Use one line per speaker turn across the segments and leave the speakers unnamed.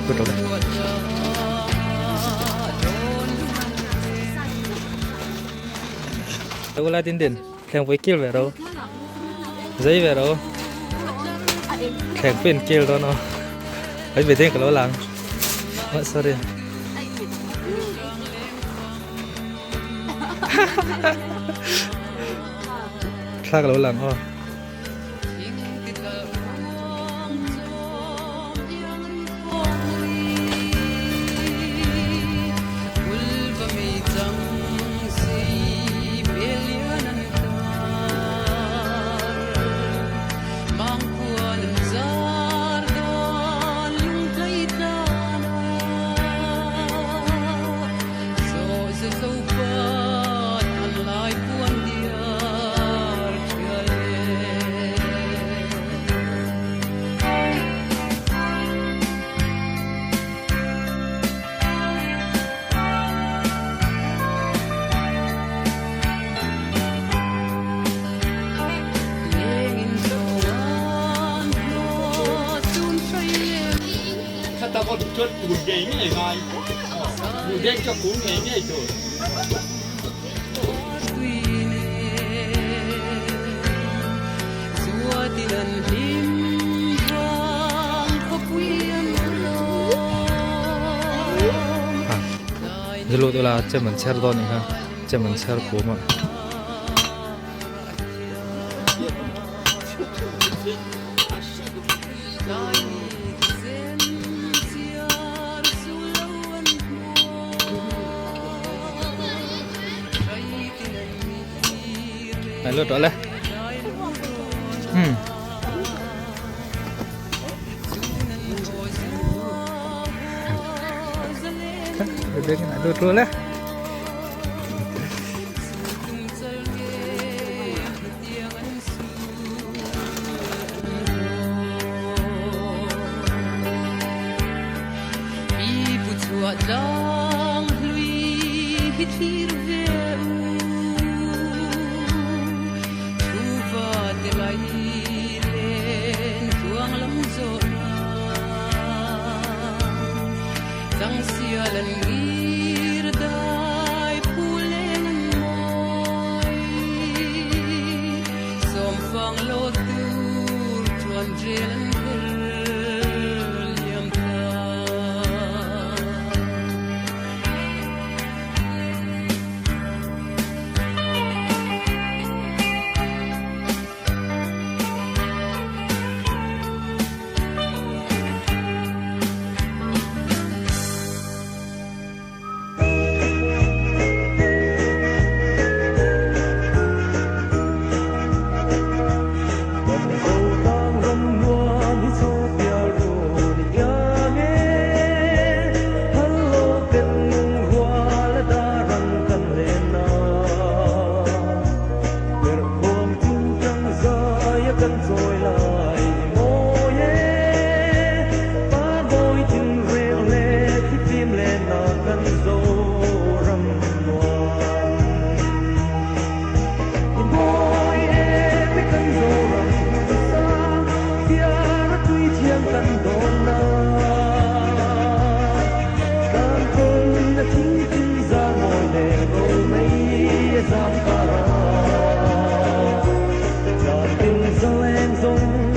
Betul deh. Đâu là tin tin, thèm với kêu về đâu, giấy về đâu, thèm pin kêu đó nó, ấy về tên cái lỗ lăng, sorry. Sao cái lỗ lăng ho?
Ta có chút buồn ghê như này buồn ghê cho cuốn ghê như này rồi
Dulu tu lah cemen share don ni ha, cemen share ko ma. Lalu tu lah. Dia nak duduk lah.
Tình dâu em dông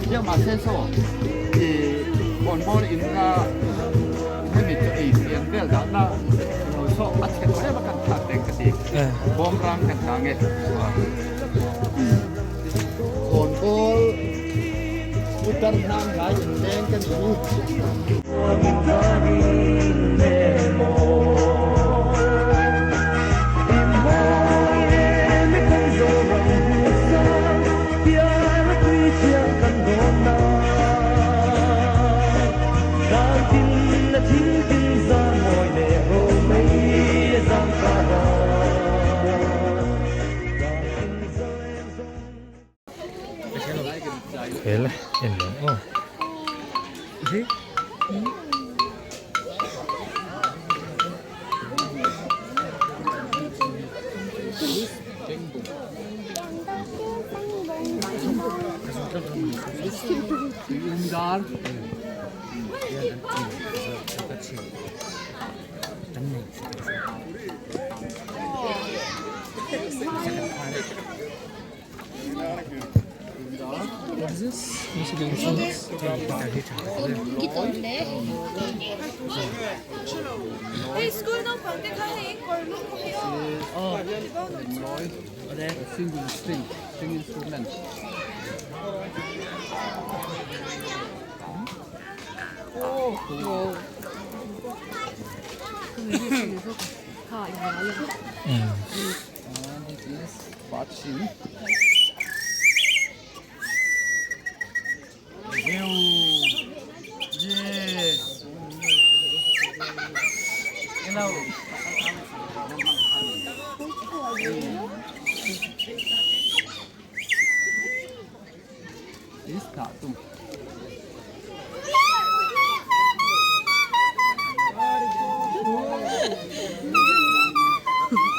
Dia masih so di bonbon inga ini jadi yang dia dana so aceh saya makan katek ketik bom rang dan kange bonbon putar nang gay yang kan itu
Thế là ẩn lắm. Thế.
Hey, school no konti kami korno ko kayo.
single string instrument. This is Batsin. Hello. This cartoon.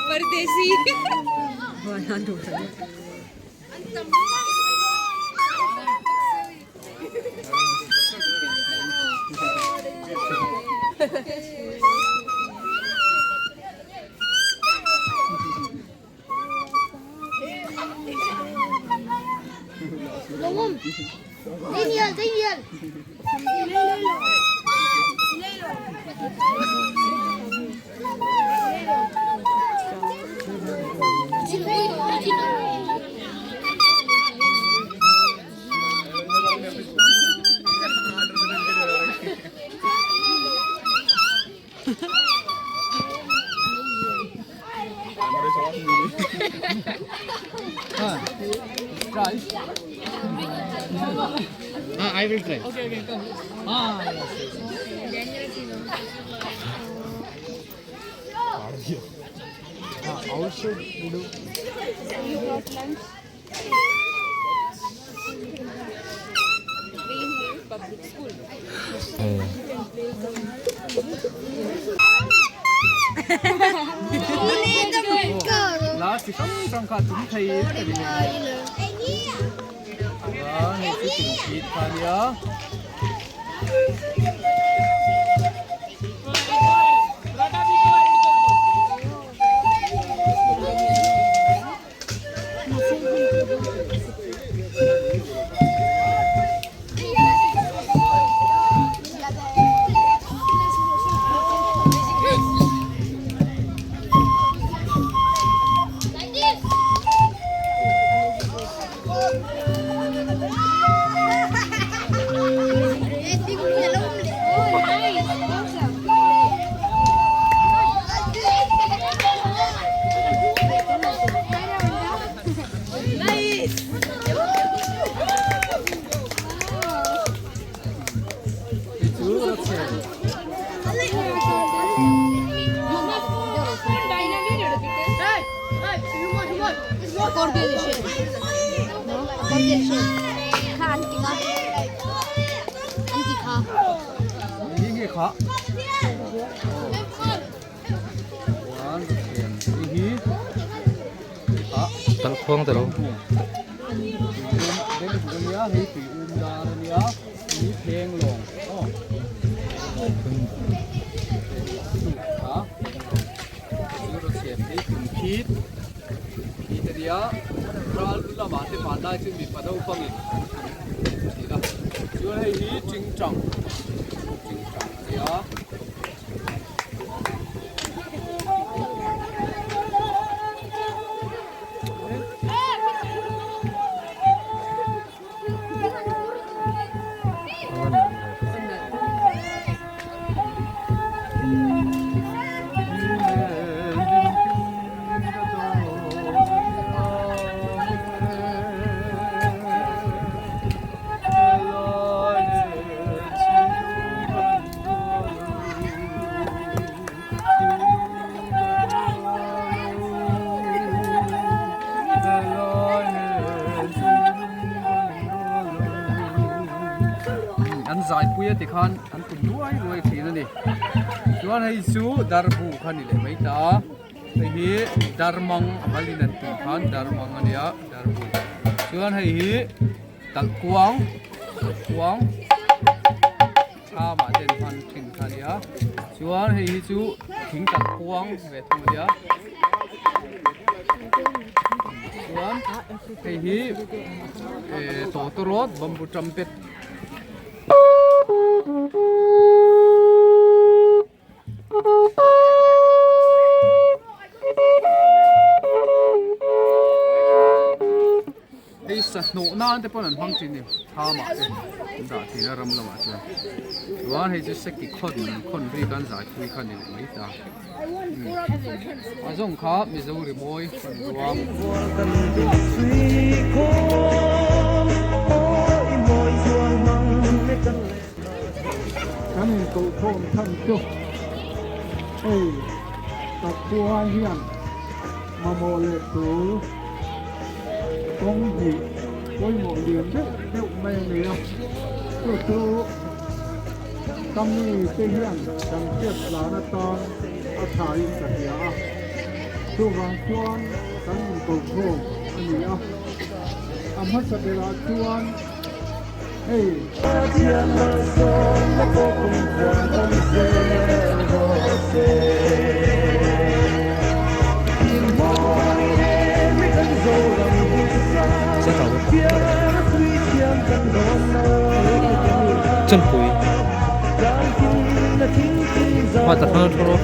Pardesi.
Đúng Tuy nhiên
Try. I will try. Okay, come. Also, do.
Public school.
Last is trong cartoon thầy cái gì? Đó, này cái chỉnh chít pha nhớ. Ini kah?
Tao khoang tao đâu.
Đây là cái gì á? Thì tùy ra đây á. นี้เพลงลงอ๋อครับนี่เราเสียบให้ถึงพีทเดียวเราละหมาดที่ผ่านได้ซึ่งมีประตูฟังอีกทีละช่วยให้นี้จริงจังเดียว อันสายปุยติขันอันตุนด้วยทีนั่นดิชวนให้สู้ดาร์บูขันนี่เลยไม่ตาไอ้เหี้ยดาร์มังอมาลินันตุขันดาร์มังอันเนี้ยดาร์บูชวนให้เหี้ยตักกวางข้ามาเดินพันถึงขันเนี้ยชวนให้เหี้ยสู้ถึงตักกวางเวทมันเนี้ยชวนให้เหี้ยโตตรอดบัมบูจัมเป็ดไอ้สัตว์โนนานแต่ปนันพังจริงเนี่ยท่ามาเลยด่าที่น่ารำละมาเชียวว่าให้จะสักกี่คนรีกันสายคุยกันเนี่ยไม่ตาอาจงข้ามิซูริมวยคนตัวท่านตุโทมท่านจุกตัดตัวเฮียนมาโมเลตูcông gì với một điểm rất hiệu mê người tôi tâm ni tây hiền đằng trước là nó to ở thái cả nhà tôi vàng chuan cắn cầu khô anh nhỉ âm hết sạch là chuan hey thiên là son là vô cùng quan tâm
sẽ tỏ chân củi hoa tập hơn thôi